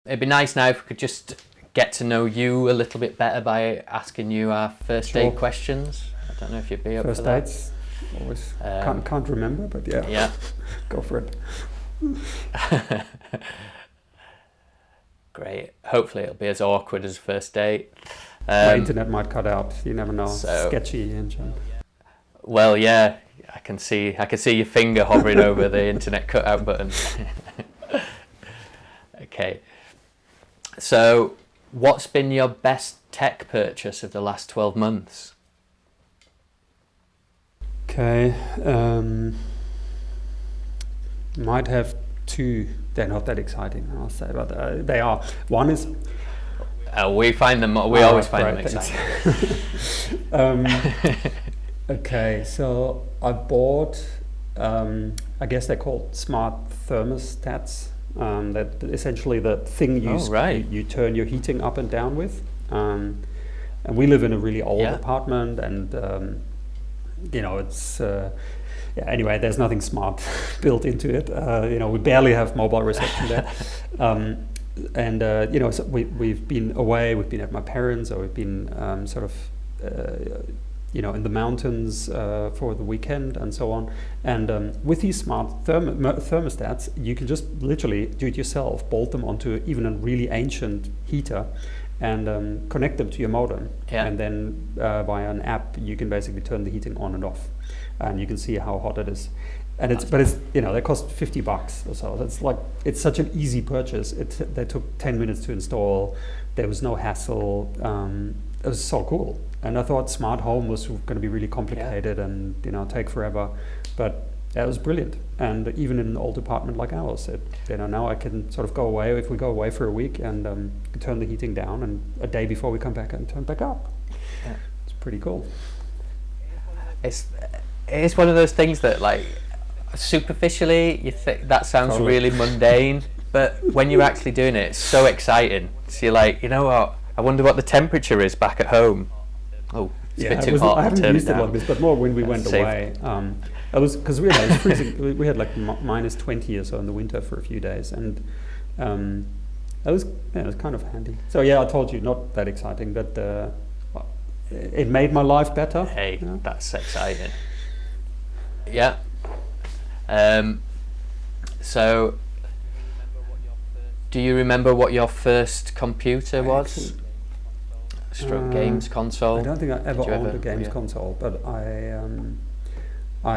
It'd be nice now if we could just get to know you a little bit better by asking you our first date questions. I don't know if you'd be up for that. First dates, always can't remember, but yeah. Yeah. Go for it. Great. Hopefully it'll be as awkward as first date. My internet might cut out. You never know. So, sketchy engine. Well, yeah, I can see your finger hovering over the internet cutout button. Okay. So, what's been your best tech purchase of the last 12 months? Okay. Might have two. They're not that exciting, I'll say, but they are. One is. We find them. We always find them exciting. Okay, so I bought. I guess they're called smart thermostats. That essentially the thing you turn your heating up and down with. And we live in a really old apartment, and it's. Anyway, there's nothing smart built into it. We barely have mobile reception there. So we've been away. We've been at my parents', or we've been in the mountains for the weekend and so on. And with these smart thermostats, you can just literally do it yourself, bolt them onto even a really ancient heater, and connect them to your modem. Yeah. And then via an app, you can basically turn the heating on and off, and you can see how hot it is. And they cost $50 or so. It's such an easy purchase. They took 10 minutes to install. There was no hassle. It was so cool. And I thought smart home was going to be really complicated and take forever, but it was brilliant. And even in an old apartment like ours, now I can sort of go away. If we go away for a week, and turn the heating down, and a day before we come back and turn back up. Yeah. It's pretty cool. It's one of those things that, like, superficially you think that sounds really mundane, but when you're actually doing it, it's so exciting. So you're like, you know what? I wonder what the temperature is back at home. Oh, it's a bit too hot. I haven't used it like this, but more when we went away. It was because it was freezing. We had like minus 20 or so in the winter for a few days, and it was kind of handy. So yeah, I told you, not that exciting, but it made my life better. Hey, that's exciting. Yeah. So, do you remember what your first computer was? Games console? I don't think I ever owned a games console, but I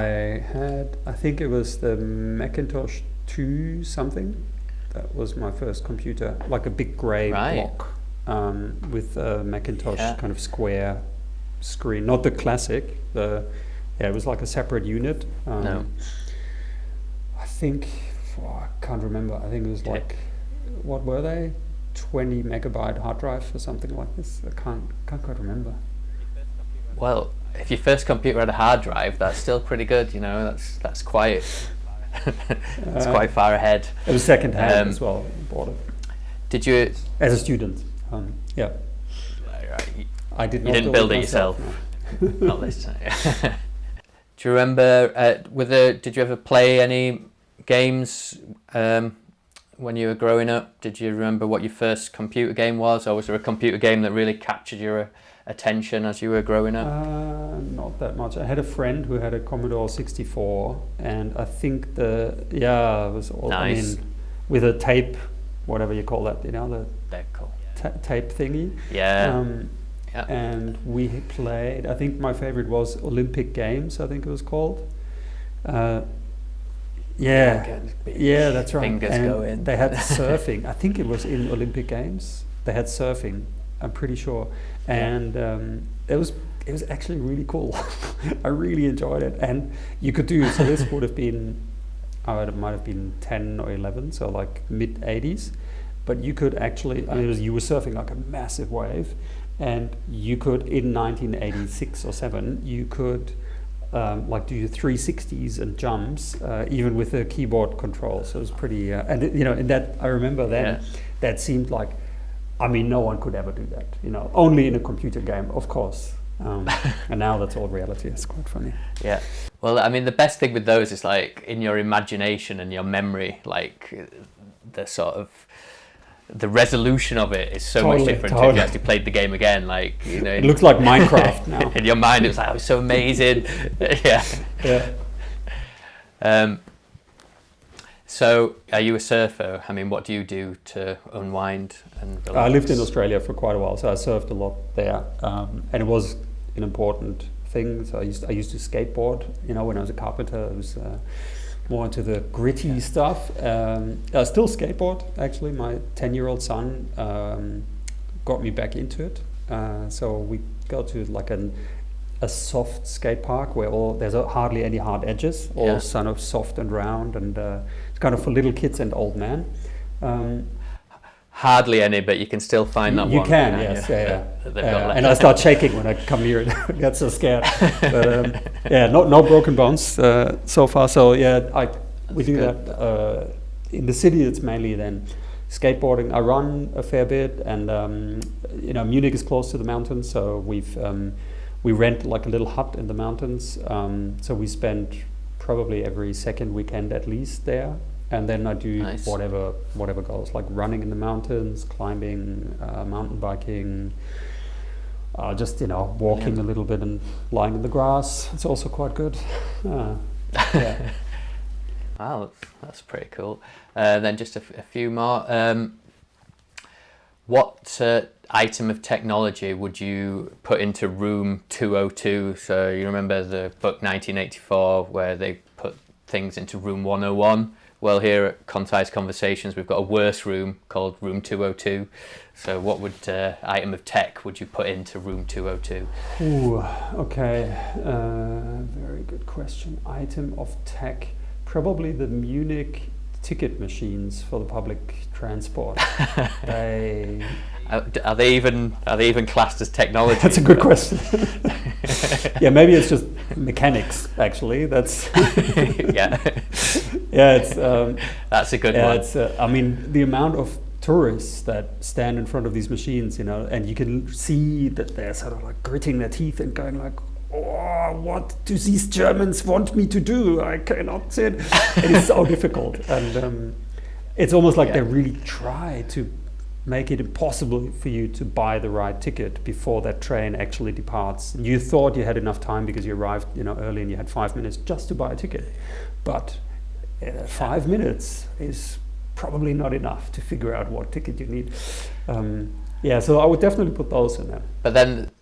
had, I think it was the Macintosh 2 something. That was my first computer, like a big grey block with a Macintosh kind of square screen, not the classic. It was like a separate unit. No. I think, I can't remember. I think it was like, what were they? 20 megabyte hard drive or something like this. I can't quite remember. Well, if your first computer had a hard drive, that's still pretty good. That's quite it's quite far ahead. It was second hand as well. Bought it. Did you? As a student, yeah. Right. I did. You didn't build it yourself. No. Not this time. Do you remember? Did you ever play any games? When you were growing up, did you remember what your first computer game was, or was there a computer game that really captured your attention as you were growing up? Not that much. I had a friend who had a Commodore 64, and I think it was all, nice. With a tape, whatever you call that, the cool. tape thingy. Yeah. And we played, I think my favorite was Olympic Games, I think it was called. Yeah, that's right. Fingers and go in. They had surfing. I think it was in Olympic Games. They had surfing. I'm pretty sure, and it was actually really cool. I really enjoyed it, and you could do. So this would have been, it might have been 10 or 11, so like mid 80s. But you could actually, you were surfing like a massive wave, and you could in 1986 or 7, you could. Do your 360s and jumps, even with a keyboard control. So it was pretty, in that I remember then that seemed like, no one could ever do that. Only in a computer game, of course. And now that's all reality. It's quite funny. Yeah. Well, the best thing with those is like in your imagination and your memory, like the sort of the resolution of it is so much different if you actually played the game again. Like, you know, it looks like Minecraft now. In your mind, it was like, oh, it's so amazing. Yeah. So, are you a surfer? I mean, what do you do to unwind and relax? I lived in Australia for quite a while, so I surfed a lot there, and it was an important thing. So I used to skateboard. You know, when I was a carpenter, I was more into the gritty stuff. I still skateboard. Actually, my 10-year-old son got me back into it. So we go to like a soft skate park where there's hardly any hard edges, all sort of soft and round, and it's kind of for little kids and old men. Hardly any, but you can still find that you one. You can, yes, and I start shaking when I come near it. I get so scared. But no broken bones so far. So we do that in the city. It's mainly then skateboarding. I run a fair bit, and Munich is close to the mountains, so we rent like a little hut in the mountains. So we spend probably every second weekend at least there. And then I do whatever goes, like running in the mountains, climbing, mountain biking, just walking a little bit and lying in the grass. It's also quite good. Wow, that's pretty cool. Then just a few more. What item of technology would you put into room 202? So you remember the book 1984 where they put things into room 101? Well, here at Concise Conversations, we've got a worse room called room 202. So what item of tech would you put into room 202? Ooh, okay. Very good question. Item of tech. Probably the Munich ticket machines for the public transport. Are they even classed as technology? That's a good question. Yeah, maybe it's just mechanics. Actually, that's it's that's a good one. It's I mean, the amount of tourists that stand in front of these machines, and you can see that they're sort of like gritting their teeth and going like, oh, what do these Germans want me to do? I cannot sit. It is so difficult, and it's almost like they really try to make it impossible for you to buy the right ticket before that train actually departs. You thought you had enough time because you arrived, early, and you had 5 minutes just to buy a ticket, but 5 minutes is probably not enough to figure out what ticket you need. So I would definitely put those in there. But then,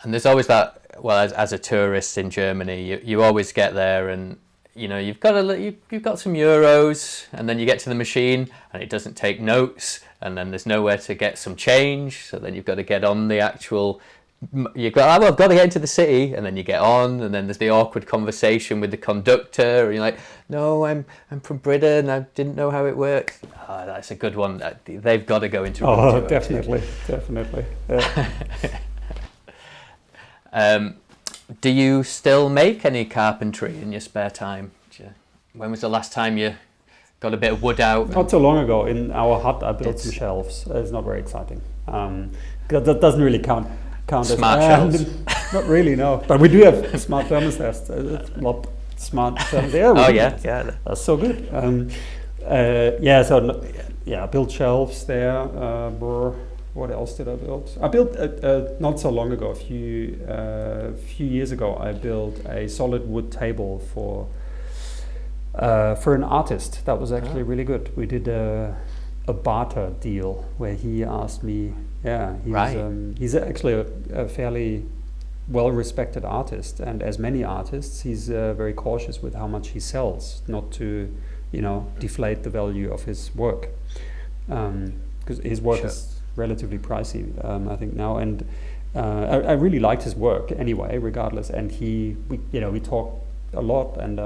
and there's always that. Well, as a tourist in Germany, you always get there and you've got some euros, and then you get to the machine and it doesn't take notes, and then there's nowhere to get some change, so then you've got to get on the actual. I've got to get into the city, and then you get on, and then there's the awkward conversation with the conductor, and you're like, no, I'm from Britain, I didn't know how it works. Oh, that's a good one. They've got to go into. Oh, definitely. Yeah. Do you still make any carpentry in your spare time? When was the last time you got a bit of wood out? Not so long ago. In our hut, I built some shelves. It's not very exciting. That doesn't really count smart shelves. Not really, no. But we do have smart thermostats. It's not smart thermostats. Yeah. That's so good. I built shelves there. What else did I build? I built not so long ago, a few years ago. I built a solid wood table for an artist. That was actually really good. We did a barter deal where he asked me. Yeah, he's actually a fairly well-respected artist, and as many artists, he's very cautious with how much he sells, not to deflate the value of his work, because his work is relatively pricey, I think now, and I really liked his work anyway, regardless. And we talked a lot, and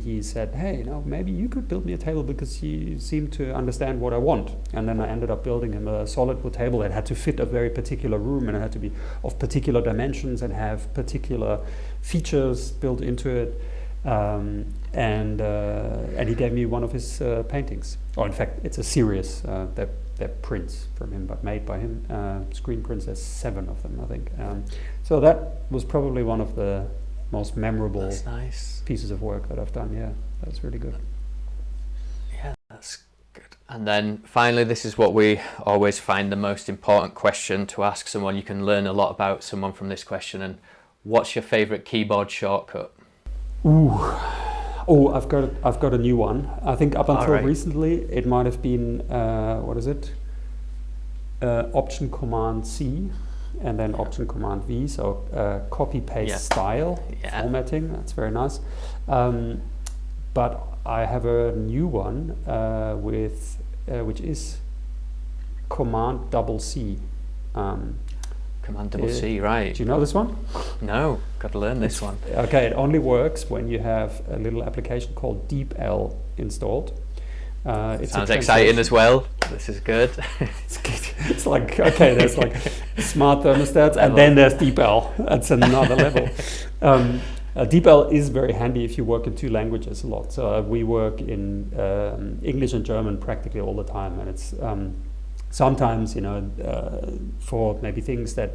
he said, "Hey, maybe you could build me a table because you seem to understand what I want." And then I ended up building him a solid wood table that had to fit a very particular room, and it had to be of particular dimensions and have particular features built into it. And he gave me one of his paintings. Or in fact, it's a series they're prints from him, but made by him. Screen prints. There's 7 of them, I think. So that was probably one of the most memorable pieces of work that I've done. Yeah, that's really good. Yeah, that's good. And then finally, this is what we always find the most important question to ask someone. You can learn a lot about someone from this question. And what's your favorite keyboard shortcut? Ooh. Oh, I've got a new one. I think up until recently, it might have been what is it? Option Command C, and then Option Command V. So copy paste style formatting. That's very nice. But I have a new one which is Command double C. Command double C, right. Do you know this one? No, got to learn this one. Okay, it only works when you have a little application called DeepL installed. It sounds exciting as well. This is good. It's like, okay, there's like smart thermostats, and then there's DeepL. That's another level. DeepL is very handy if you work in 2 languages a lot. So we work in English and German practically all the time, and it's sometimes, for maybe things that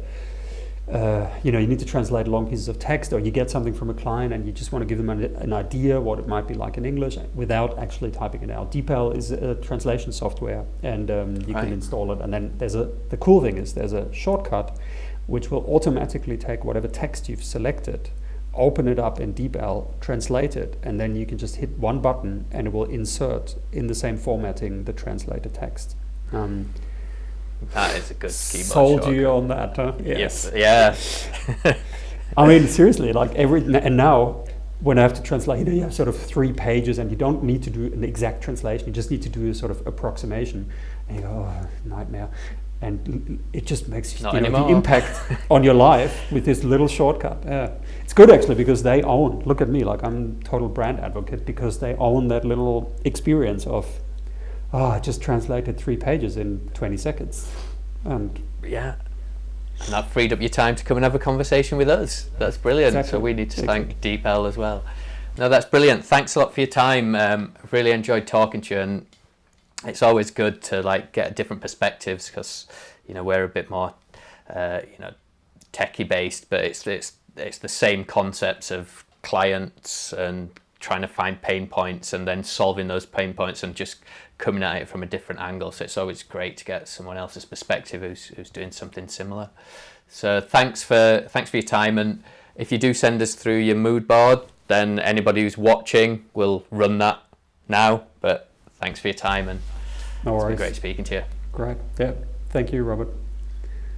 you need to translate long pieces of text, or you get something from a client and you just want to give them an idea what it might be like in English without actually typing it out. DeepL is a translation software, and you can install it. And then the cool thing is there's a shortcut which will automatically take whatever text you've selected, open it up in DeepL, translate it, and then you can just hit one button and it will insert in the same formatting the translated text. That is a good keyboard sold shortcut. You on that, huh? Yes. Yeah. I mean, seriously, like and now when I have to translate, you have sort of 3 pages, and you don't need to do an exact translation. You just need to do a sort of approximation, and you go, oh, nightmare. And it just makes the impact on your life with this little shortcut. Yeah. It's good actually, because they own. Look at me, like I'm total brand advocate, because they own that little experience of. I just translated 3 pages in 20 seconds. And that freed up your time to come and have a conversation with us. That's brilliant. Exactly. So we need to thank DeepL as well. No, that's brilliant. Thanks a lot for your time. I've really enjoyed talking to you, and it's always good to get different perspectives, because we're a bit more techie based, but it's the same concepts of clients and trying to find pain points and then solving those pain points and just coming at it from a different angle. So it's always great to get someone else's perspective who's doing something similar. So thanks for your time, and if you do send us through your mood board, then anybody who's watching will run that now. But thanks for your time, and no worries. it's been great speaking to you. Great. Yeah. Thank you, Robert.